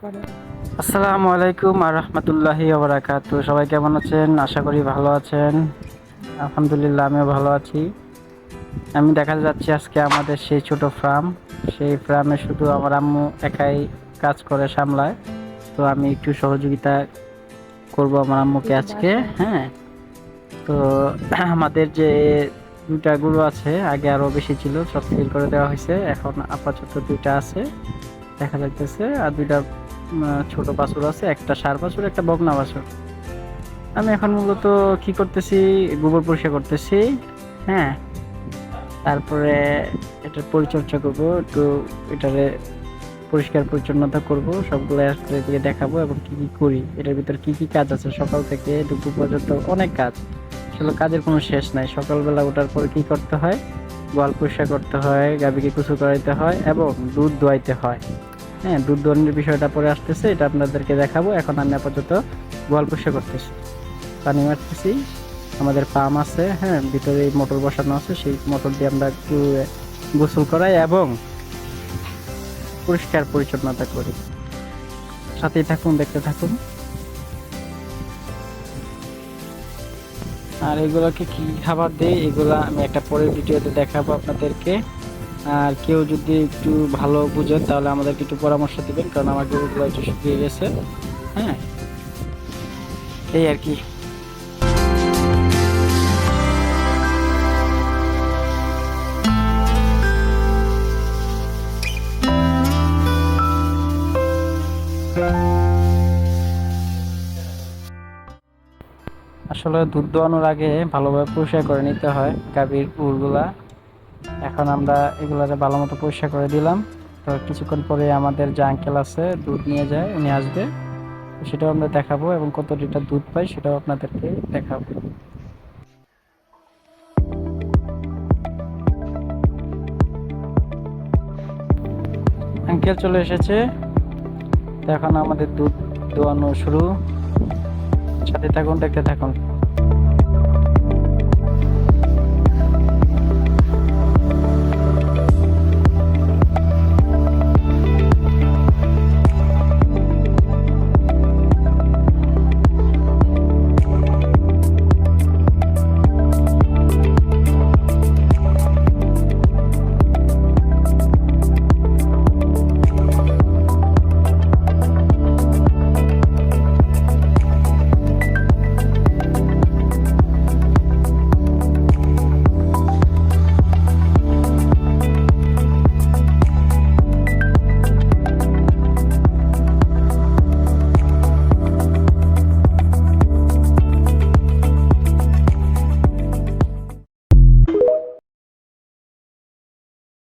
আসসালামু আলাইকুম আর রহমতুল্লাহি ওয়া বারাকাতুহু। সবাই কেমন আছেন? আশা করি ভালো আছেন। আলহামদুলিল্লাহ আমিও ভালো আছি। আমি দেখা যাচ্ছি আজকে আমাদের সেই ছোট ফার্ম, সেই ফার্মে শুধু আমার আম্মু একাই কাজ করে সামলায়। তো আমি একটু সহযোগিতা করব আমার আম্মুকে আজকে। হ্যাঁ, তো আমাদের যে দুইটা গরু আছে, আগে আরো বেশি ছিল, সব সেল করে দেওয়া হয়েছে। এখন আপাতত দুইটা আছে দেখা যাইতেছে, আর দুইটা ছোট বাছুর আছে, একটা ষাঁড় বাছুর, একটা বকনা বাছুর। আমি এখন মূলত কি করতেছি, গোবর পরিষ্কার করতেছি। হ্যাঁ, তারপরে এটার পরিচর্যা করব একটু, এটারে পরিষ্কার পরিচ্ছন্নতা করব, সবগুলো একসাথে দিয়ে দেখাবো এবং কি কি করি, এটার ভিতর কি কি কাজ আছে। সকাল থেকে দুপুর পর্যন্ত অনেক কাজ, আসলে কাজের কোনো শেষ নাই। সকালবেলা ওঠার পরে কি করতে হয়, গোয়াল পরিষ্কার করতে হয়, গাভীকে গোসল করাইতে হয় এবং দুধ দোয়াইতে হয়। হ্যাঁ, দুধ দোয়ানোর বিষয়টা পরে আসতেছে, এটা আপনাদেরকে দেখাবো। এখন আমি আপাতত গোয়াল পরিষ্কার করতেছি, পানি মারতেছি। আমাদের পাম্প আছে, হ্যাঁ, ভিতরে মোটর বসানো আছে, সেই মোটর দিয়ে আমরা একটু গোসল করাই এবং পরিষ্কার পরিচ্ছন্নতা করি। সাথেই থাকুন, দেখতে থাকুন। আর এগুলোকে কি খাবার দেই, এগুলা আমি একটা পরের ভিডিওতে দেখাবো আপনাদেরকে। আর কেউ যদি একটু ভালো বুঝেন তাহলে আমাদেরকে একটু পরামর্শ দিবেন, কারণ আমার গরুগুলো একটু শুকিয়ে গেছে। হ্যাঁ, এই আর কি। আসলে দুধ দোয়ানোর আগে ভালোভাবে পরিষ্কার করে নিতে হয় গাভীর উলগুলা। এখন আমরা এগুলাকে ভালো মতো পরিষ্কার করে দিলাম। তো কিছুক্ষণ পরে আমাদের যে আঙ্কেল আছে দুধ নিয়ে যায়, উনি আসবে, সেটাও আমরা দেখাবো এবং কত লিটার দুধ পাই সেটাও আপনাদেরকে দেখাবো। আঙ্কেল চলে এসেছে, তো এখন আমাদের দুধ দোয়ানো শুরু। সাথে থাকুন, দেখতে থাকুন।